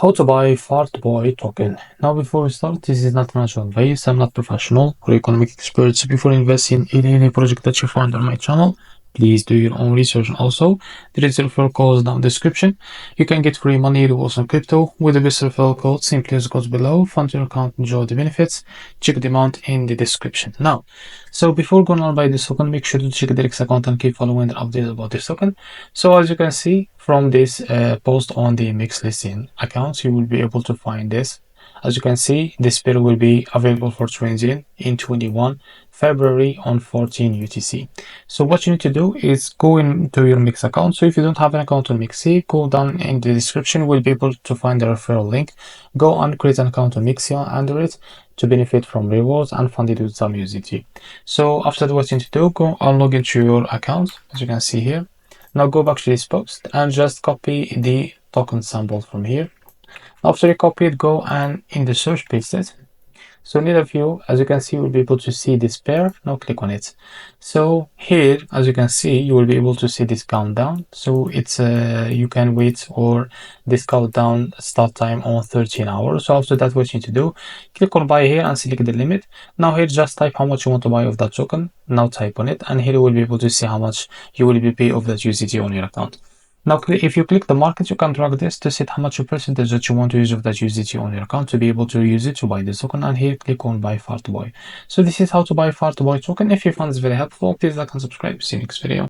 How to buy FARTBOY token. Now before we start, this is not financial advice. I'm not professional or economic experts. Before investing in any project that you find on my channel, please do your own research. Also, there is a referral code down the description. You can get free money rewards on crypto with the best referral code. Simply use the codes below. Fund your account, enjoy the benefits. Check the amount in the description. Now, so before going on buy this token, make sure to check the REFERRAL account and keep following the updates about this token. So as you can see from this post on the MEXC listing accounts, you will be able to find this. As you can see, this pair will be available for trading in 21 February on 14 UTC. So what you need to do is go into your MEXC account. So if you don't have an account on MEXC, go down in the description. We'll be able to find the referral link. Go and create an account on MEXC under it to benefit from rewards and fund it with some USDT. So after that, what you need to do, go and log into your account, as you can see here. Now go back to this post and just copy the token sample from here. After you copy it, go and in the search paste it. So near of you, as you can see, you will be able to see this pair. Now click on it. So here, as you can see, you will be able to see this countdown. So it's you can wait or this countdown start time on 13 hours. So after that, what you need to do, click on buy here and select the limit. Now here, just type how much you want to buy of that token. Now type on it, and here you will be able to see how much you will be pay of that USDT on your account. Now, if you click the market, you can drag this to set how much percentage that you want to use of that USDT on your account to be able to use it to buy this token. And here, click on buy FARTBOY. So this is how to buy FARTBOY token. If you found this very helpful, please like and subscribe. See you next video.